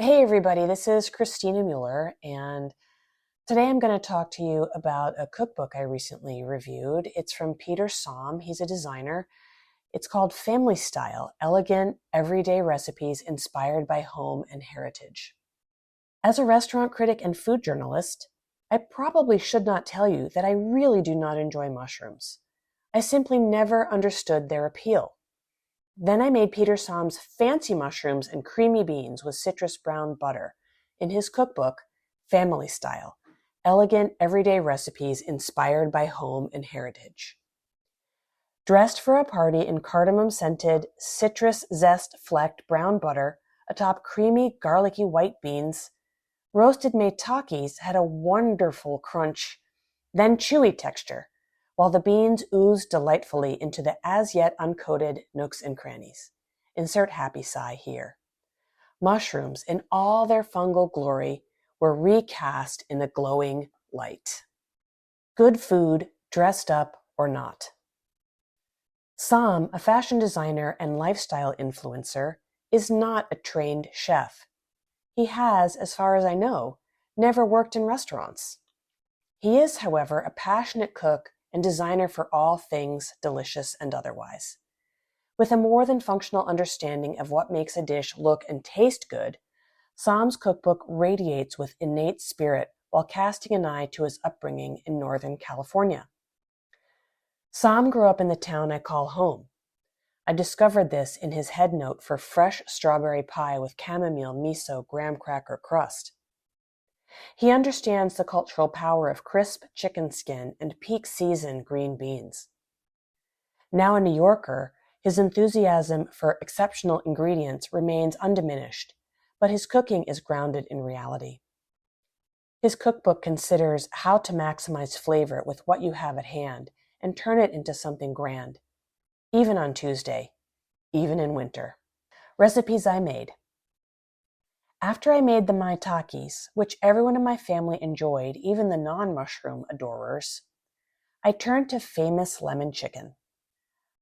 Hey everybody, this is Christina Mueller, and today I'm going to talk to you about a cookbook I recently reviewed. It's from Peter Somm. He's a designer. It's called Family Style: Elegant, Everyday Recipes Inspired by Home and Heritage. As a restaurant critic and food journalist, I probably should not tell you that I really do not enjoy mushrooms. I simply never understood their appeal. Then I made Peter Somm's fancy mushrooms and creamy beans with citrus brown butter in his cookbook, Family Style: Elegant Everyday Recipes Inspired by Home and Heritage. Dressed for a party in cardamom-scented, citrus zest-flecked brown butter atop creamy, garlicky white beans, roasted meitakis had a wonderful crunch, then chewy texture, while the beans oozed delightfully into the as-yet uncoated nooks and crannies. Insert happy sigh here. Mushrooms, in all their fungal glory, were recast in a glowing light. Good food, dressed up or not. Somm, a fashion designer and lifestyle influencer, is not a trained chef. He has, as far as I know, never worked in restaurants. He is, however, a passionate cook and designer for all things delicious and otherwise. With a more than functional understanding of what makes a dish look and taste good, Somm's cookbook radiates with innate spirit while casting an eye to his upbringing in Northern California. Somm grew up in the town I call home. I discovered this in his head note for fresh strawberry pie with chamomile miso graham cracker crust. He understands the cultural power of crisp chicken skin and peak season green beans. Now a New Yorker, his enthusiasm for exceptional ingredients remains undiminished, but his cooking is grounded in reality. His cookbook considers how to maximize flavor with what you have at hand and turn it into something grand, even on Tuesday, even in winter. Recipes I made. After I made the meitakis, which everyone in my family enjoyed, even the non-mushroom adorers, I turned to famous lemon chicken.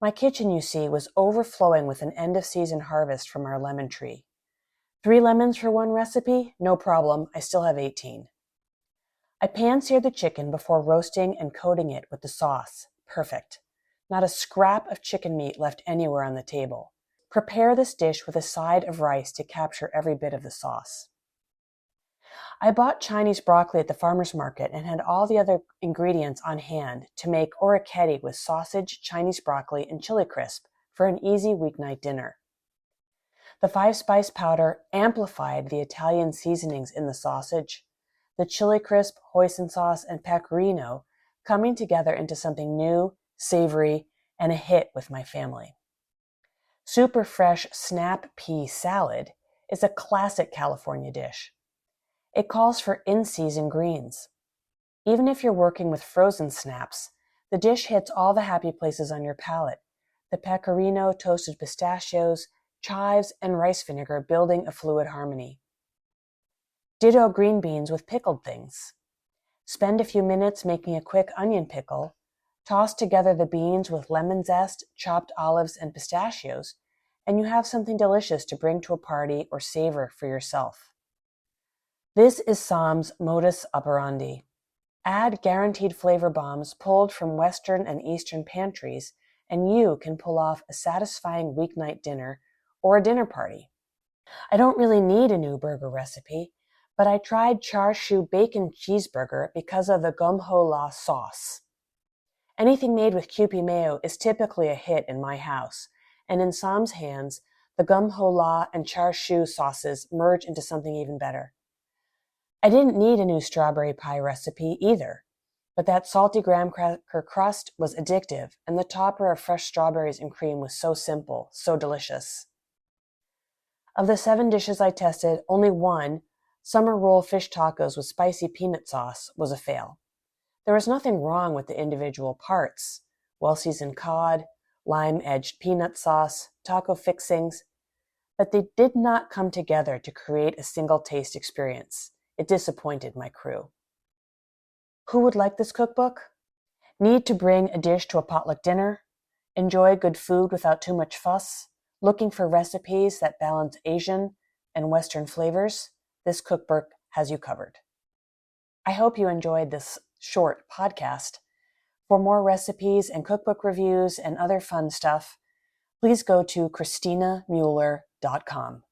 My kitchen, you see, was overflowing with an end-of-season harvest from our lemon tree. 3 lemons for one recipe? No problem, I still have 18. I pan-seared the chicken before roasting and coating it with the sauce. Perfect. Not a scrap of chicken meat left anywhere on the table. Prepare this dish with a side of rice to capture every bit of the sauce. I bought Chinese broccoli at the farmer's market and had all the other ingredients on hand to make orecchiette with sausage, Chinese broccoli, and chili crisp for an easy weeknight dinner. The 5-spice powder amplified the Italian seasonings in the sausage, the chili crisp, hoisin sauce, and pecorino coming together into something new, savory, and a hit with my family. Super fresh snap pea salad is a classic California dish. It calls for in-season greens. Even if you're working with frozen snaps, the dish hits all the happy places on your palate: the pecorino, toasted pistachios, chives, and rice vinegar building a fluid harmony. Ditto green beans with pickled things. Spend a few minutes making a quick onion pickle. Toss together the beans with lemon zest, chopped olives, and pistachios, and you have something delicious to bring to a party or savor for yourself. This is Somm's modus operandi. Add guaranteed flavor bombs pulled from Western and Eastern pantries, and you can pull off a satisfying weeknight dinner or a dinner party. I don't really need a new burger recipe, but I tried char siu bacon cheeseburger because of the gum ho la sauce. Anything made with Kewpie mayo is typically a hit in my house, and in Somm's hands, the gum ho la and char siu sauces merge into something even better. I didn't need a new strawberry pie recipe either, but that salty graham cracker crust was addictive, and the topper of fresh strawberries and cream was so simple, so delicious. Of the 7 dishes I tested, only one, summer roll fish tacos with spicy peanut sauce, was a fail. There was nothing wrong with the individual parts: well-seasoned cod, lime-edged peanut sauce, taco fixings, but they did not come together to create a single taste experience. It disappointed my crew. Who would like this cookbook? Need to bring a dish to a potluck dinner? Enjoy good food without too much fuss? Looking for recipes that balance Asian, and Western flavors, this cookbook has you covered. I hope you enjoyed this short podcast. For more recipes and cookbook reviews and other fun stuff, please go to ChristinaMueller.com.